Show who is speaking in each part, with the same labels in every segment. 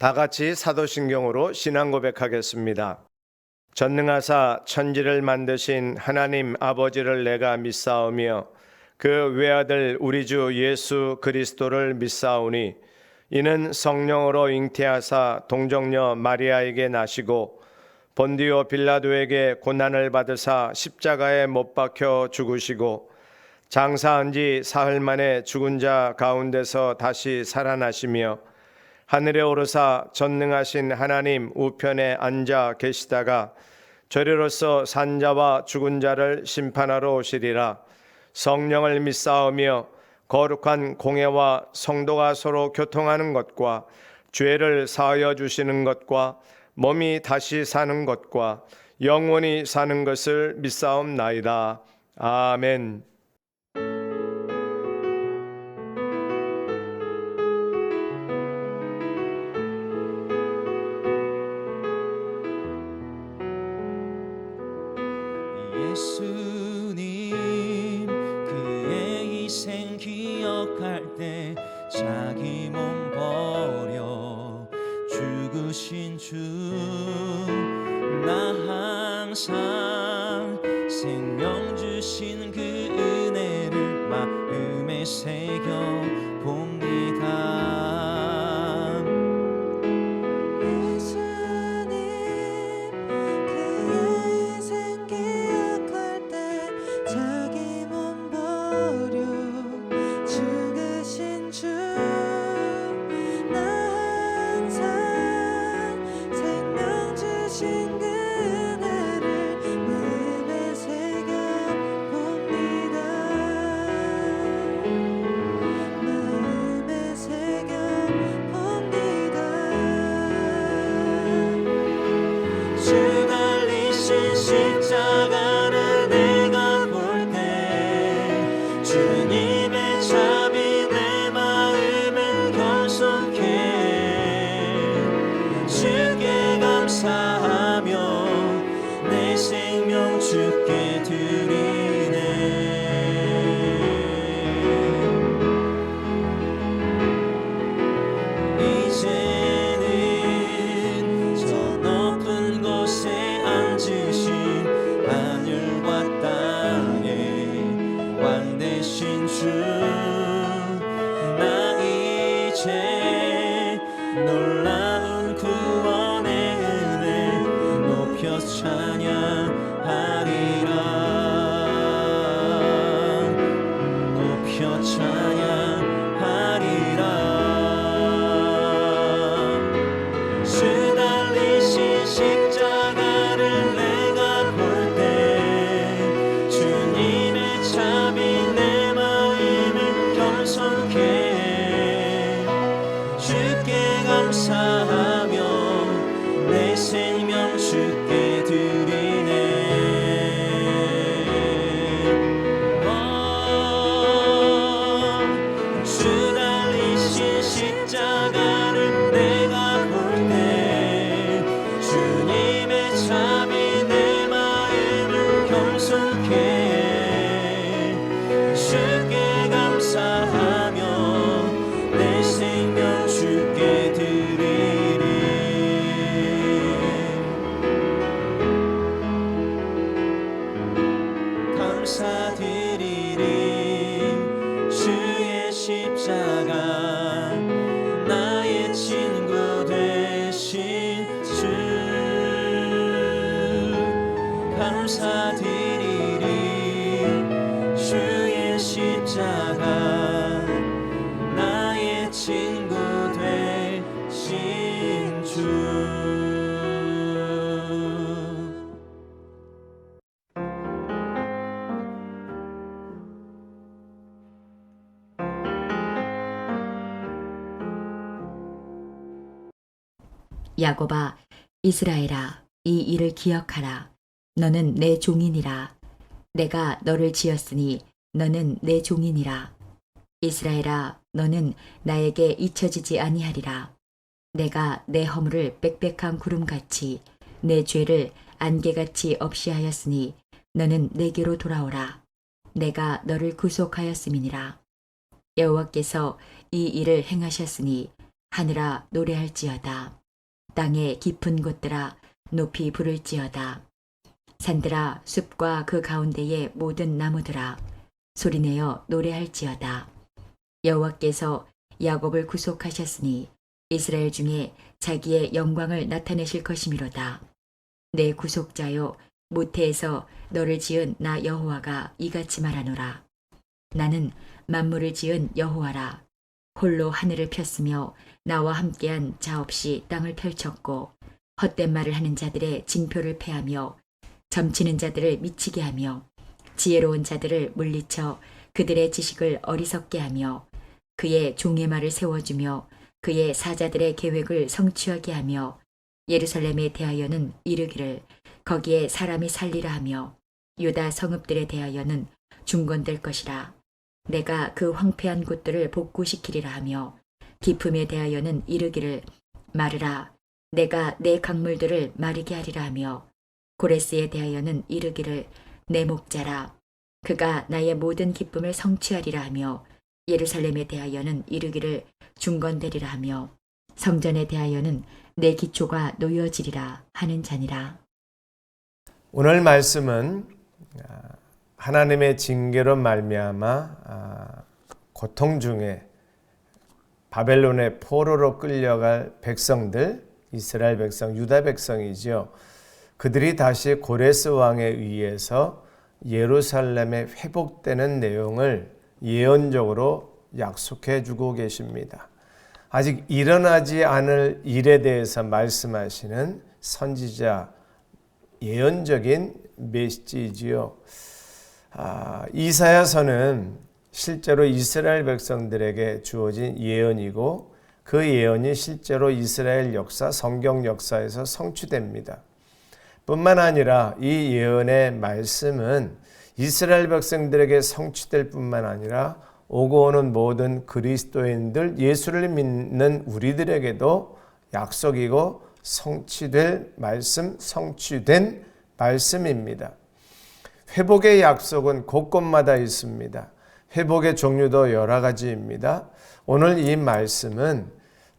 Speaker 1: 다 같이 사도신경으로 신앙 고백하겠습니다. 전능하사 천지를 만드신 하나님 아버지를 내가 믿사오며 그 외아들 우리 주 예수 그리스도를 믿사오니 이는 성령으로 잉태하사 동정녀 마리아에게 나시고 본디오 빌라도에게 고난을 받으사 십자가에 못 박혀 죽으시고 장사한 지 사흘 만에 죽은 자 가운데서 다시 살아나시며 하늘에 오르사 전능하신 하나님 우편에 앉아 계시다가 저리로서 산자와 죽은 자를 심판하러 오시리라. 성령을 믿사오며 거룩한 공회와 성도가 서로 교통하는 것과 죄를 사하여 주시는 것과 몸이 다시 사는 것과 영원히 사는 것을 믿사옵나이다. 아멘.
Speaker 2: 예수님 그의 희생 기억할 때 자기 몸 버려 죽으신 주 나 항상 생명 주신 그 은혜를 마음에 새겨 봅니다. 주 달리신 십자가를 내가 볼 때 주님의 참이 내 마음을 결속해 주께 감사하며 내 생명 주께 드리네. 이제는 저 높은 곳에 앉으신 하늘과 땅의 왕 되신 주 나 이제 놀라운 구원의 은혜 높여 찬양하리라. 높여 찬양하리라. 주 달리신 십자가를 내가 볼 때 주님의 참이 내 마음을 결속해 주께 감사하며 내 생명 주께 드리네. 주 달리신 십자가를 내가 볼 때 주님의 참이 내 마음을 결속해 주께 감사하며 내 생명 주께 드리리. 감사드리리. 주의 십자가 나의 친구 되신 주 감사드리리. 주의 십자가 나의 친구 되신 주.
Speaker 3: 야곱아, 이스라엘아, 이 일을 기억하라. 너는 내 종이니라. 내가 너를 지었으니 너는 내 종이니라. 이스라엘아, 너는 나에게 잊혀지지 아니하리라. 내가 내 허물을 빽빽한 구름같이 내 죄를 안개같이 없이 하였으니 너는 내게로 돌아오라. 내가 너를 구속하였음이니라. 여호와께서 이 일을 행하셨으니 하늘아 노래할지어다. 땅의 깊은 곳들아 높이 부를지어다. 산들아 숲과 그 가운데의 모든 나무들아 소리내어 노래할지어다. 여호와께서 야곱을 구속하셨으니 이스라엘 중에 자기의 영광을 나타내실 것이미로다. 내 구속자여 모태에서 너를 지은 나 여호와가 이같이 말하노라. 나는 만물을 지은 여호와라. 홀로 하늘을 폈으며 나와 함께한 자 없이 땅을 펼쳤고 헛된 말을 하는 자들의 징표를 패하며 점치는 자들을 미치게 하며 지혜로운 자들을 물리쳐 그들의 지식을 어리석게 하며 그의 종의 말을 세워주며 그의 사자들의 계획을 성취하게 하며 예루살렘에 대하여는 이르기를 거기에 사람이 살리라 하며 유다 성읍들에 대하여는 중건될 것이라. 내가 그 황폐한 곳들을 복구시키리라 하며 기품에 대하여는 이르기를 마르라. 내가 내 강물들을 마르게 하리라 하며 고레스에 대하여는 이르기를 내 목자라. 그가 나의 모든 기쁨을 성취하리라 하며 예루살렘에 대하여는 이르기를 중건되리라 하며 성전에 대하여는 내 기초가 놓여지리라 하는 자니라.
Speaker 1: 오늘 말씀은 하나님의 징계로 말미암아 고통 중에 바벨론의 포로로 끌려갈 백성들, 이스라엘 백성, 유다 백성이죠. 그들이 다시 고레스 왕에 의해서 예루살렘에 회복되는 내용을 예언적으로 약속해 주고 계십니다. 아직 일어나지 않을 일에 대해서 말씀하시는 선지자 예언적인 메시지지요. 이사야서는 실제로 이스라엘 백성들에게 주어진 예언이고 그 예언이 실제로 이스라엘 역사, 성경 역사에서 성취됩니다. 뿐만 아니라 이 예언의 말씀은 이스라엘 백성들에게 성취될 뿐만 아니라 오고 오는 모든 그리스도인들, 예수를 믿는 우리들에게도 약속이고 성취될 말씀, 성취된 말씀입니다. 회복의 약속은 곳곳마다 있습니다. 회복의 종류도 여러 가지입니다. 오늘 이 말씀은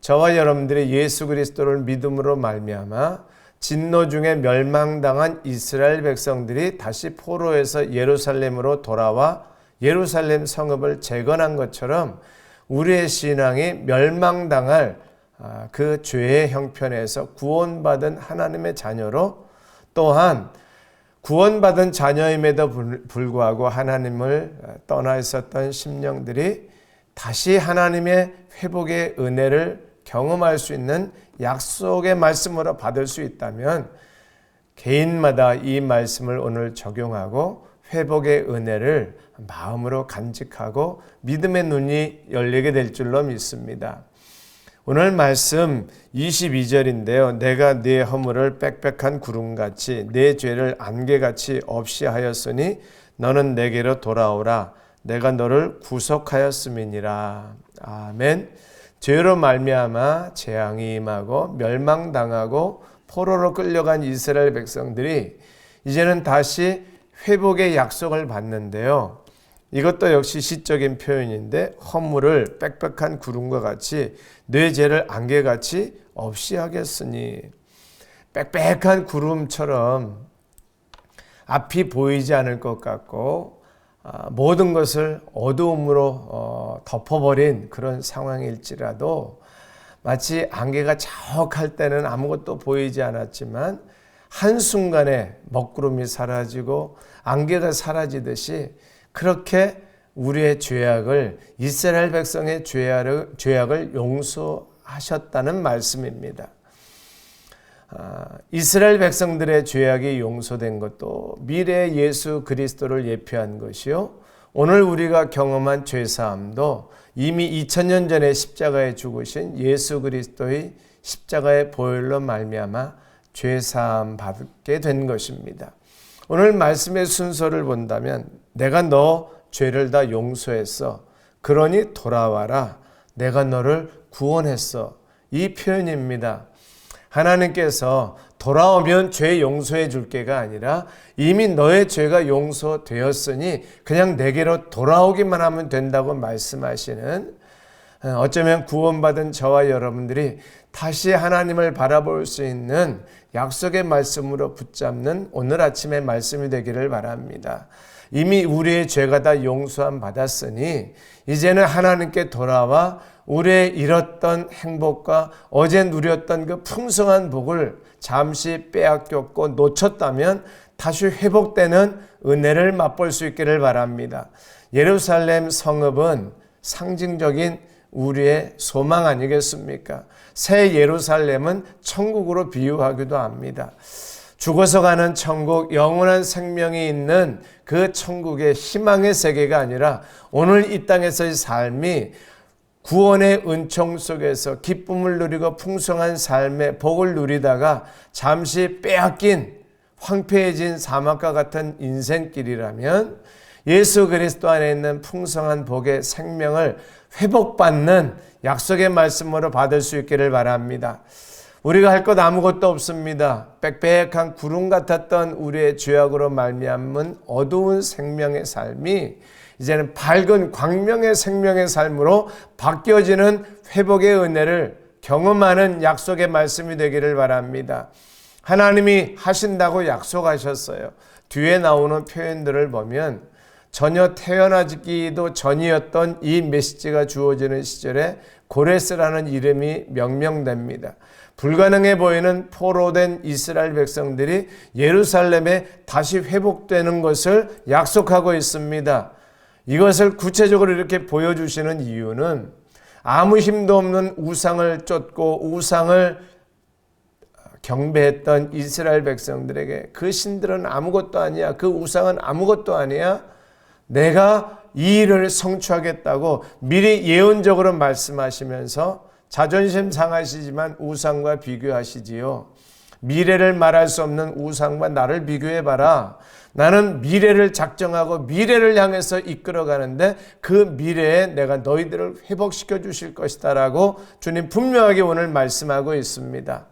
Speaker 1: 저와 여러분들이 예수 그리스도를 믿음으로 말미암아 진노 중에 멸망당한 이스라엘 백성들이 다시 포로에서 예루살렘으로 돌아와 예루살렘 성읍을 재건한 것처럼 우리의 신앙이 멸망당할 그 죄의 형편에서 구원받은 하나님의 자녀로 또한 구원받은 자녀임에도 불구하고 하나님을 떠나 있었던 심령들이 다시 하나님의 회복의 은혜를 경험할 수 있는 약속의 말씀으로 받을 수 있다면 개인마다 이 말씀을 오늘 적용하고 회복의 은혜를 마음으로 간직하고 믿음의 눈이 열리게 될 줄로 믿습니다. 오늘 말씀 22절인데요. 내가 네 허물을 빽빽한 구름같이 네 죄를 안개같이 없이 하였으니 너는 내게로 돌아오라. 내가 너를 구속하였음이니라. 아멘. 죄로 말미암아 재앙이 임하고 멸망당하고 포로로 끌려간 이스라엘 백성들이 이제는 다시 회복의 약속을 받는데요. 이것도 역시 시적인 표현인데 허물을 빽빽한 구름과 같이 내 죄를 안개같이 없이 하겠으니 빽빽한 구름처럼 앞이 보이지 않을 것 같고 모든 것을 어두움으로 덮어버린 그런 상황일지라도 마치 안개가 자욱할 때는 아무것도 보이지 않았지만 한순간에 먹구름이 사라지고 안개가 사라지듯이 그렇게 우리의 죄악을 이스라엘 백성의 죄악을 용서하셨다는 말씀입니다. 이스라엘 백성들의 죄악이 용서된 것도 미래의 예수 그리스도를 예표한 것이요. 오늘 우리가 경험한 죄사함도 이미 2000년 전에 십자가에 죽으신 예수 그리스도의 십자가의 보혈로 말미암아 죄사함 받게 된 것입니다. 오늘 말씀의 순서를 본다면 내가 너 죄를 다 용서했어. 그러니 돌아와라. 내가 너를 구원했어. 이 표현입니다. 하나님께서 돌아오면 죄 용서해 줄 게가 아니라 이미 너의 죄가 용서되었으니 그냥 내게로 돌아오기만 하면 된다고 말씀하시는 어쩌면 구원받은 저와 여러분들이 다시 하나님을 바라볼 수 있는 약속의 말씀으로 붙잡는 오늘 아침의 말씀이 되기를 바랍니다. 이미 우리의 죄가 다 용서함 받았으니 이제는 하나님께 돌아와 우리의 잃었던 행복과 어제 누렸던 그 풍성한 복을 잠시 빼앗겼고 놓쳤다면 다시 회복되는 은혜를 맛볼 수 있기를 바랍니다. 예루살렘 성읍은 상징적인 우리의 소망 아니겠습니까? 새 예루살렘은 천국으로 비유하기도 합니다. 죽어서 가는 천국, 영원한 생명이 있는 그 천국의 희망의 세계가 아니라 오늘 이 땅에서의 삶이 구원의 은총 속에서 기쁨을 누리고 풍성한 삶의 복을 누리다가 잠시 빼앗긴 황폐해진 사막과 같은 인생길이라면 예수 그리스도 안에 있는 풍성한 복의 생명을 회복받는 약속의 말씀으로 받을 수 있기를 바랍니다. 우리가 할 것 아무것도 없습니다. 빽빽한 구름 같았던 우리의 죄악으로 말미암은 어두운 생명의 삶이 이제는 밝은 광명의 생명의 삶으로 바뀌어지는 회복의 은혜를 경험하는 약속의 말씀이 되기를 바랍니다. 하나님이 하신다고 약속하셨어요. 뒤에 나오는 표현들을 보면 전혀 태어나기도 전이었던 이 메시지가 주어지는 시절에 고레스라는 이름이 명명됩니다. 불가능해 보이는 포로된 이스라엘 백성들이 예루살렘에 다시 회복되는 것을 약속하고 있습니다. 이것을 구체적으로 이렇게 보여주시는 이유는 아무 힘도 없는 우상을 쫓고 우상을 경배했던 이스라엘 백성들에게 그 신들은 아무것도 아니야, 그 우상은 아무것도 아니야, 내가 이 일을 성취하겠다고 미리 예언적으로 말씀하시면서 자존심 상하시지만 우상과 비교하시지요. 미래를 말할 수 없는 우상과 나를 비교해봐라. 나는 미래를 작정하고 미래를 향해서 이끌어가는데 그 미래에 내가 너희들을 회복시켜 주실 것이다 라고 주님 분명하게 오늘 말씀하고 있습니다.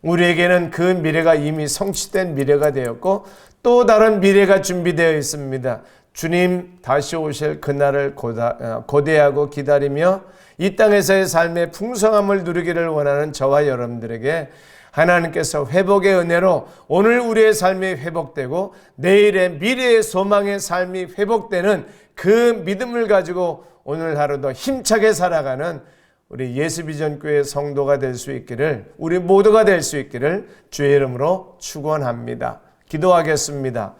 Speaker 1: 우리에게는 그 미래가 이미 성취된 미래가 되었고 또 다른 미래가 준비되어 있습니다. 주님 다시 오실 그날을 고대하고 기다리며 이 땅에서의 삶의 풍성함을 누리기를 원하는 저와 여러분들에게 하나님께서 회복의 은혜로 오늘 우리의 삶이 회복되고 내일의 미래의 소망의 삶이 회복되는 그 믿음을 가지고 오늘 하루도 힘차게 살아가는 우리 예수비전교회 성도가 될 수 있기를, 우리 모두가 될 수 있기를 주의 이름으로 축원합니다. 기도하겠습니다.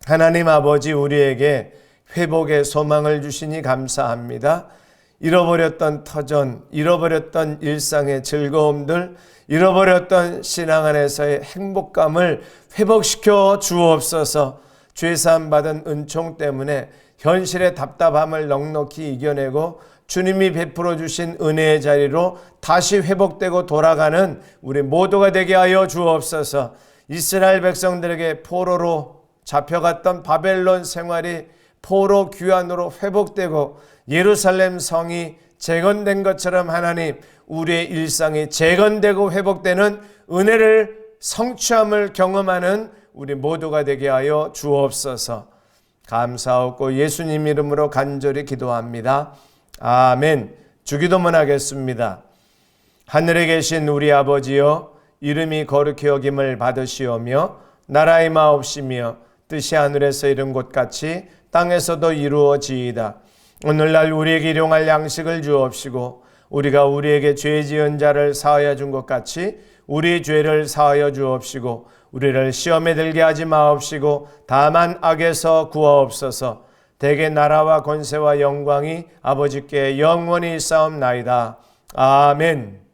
Speaker 1: 하나님 아버지, 우리에게 회복의 소망을 주시니 감사합니다. 잃어버렸던 터전, 잃어버렸던 일상의 즐거움들, 잃어버렸던 신앙 안에서의 행복감을 회복시켜 주옵소서. 죄사함 받은 은총 때문에 현실의 답답함을 넉넉히 이겨내고 주님이 베풀어 주신 은혜의 자리로 다시 회복되고 돌아가는 우리 모두가 되게 하여 주옵소서. 이스라엘 백성들에게 포로로 잡혀갔던 바벨론 생활이 포로 귀환으로 회복되고 예루살렘 성이 재건된 것처럼 하나님, 우리의 일상이 재건되고 회복되는 은혜를 성취함을 경험하는 우리 모두가 되게 하여 주옵소서. 감사하고 예수님 이름으로 간절히 기도합니다. 아멘. 주기도문 하겠습니다. 하늘에 계신 우리 아버지여, 이름이 거룩히 여김을 받으시오며 나라의 마옵시며 뜻이 하늘에서 이룬 것 같이 땅에서도 이루어지이다. 오늘날 우리에게 일용할 양식을 주옵시고 우리가 우리에게 죄 지은 자를 사하여 준 것 같이 우리 죄를 사하여 주옵시고 우리를 시험에 들게 하지 마옵시고 다만 악에서 구하옵소서. 대개 나라와 권세와 영광이 아버지께 영원히 있사옵나이다. 아멘.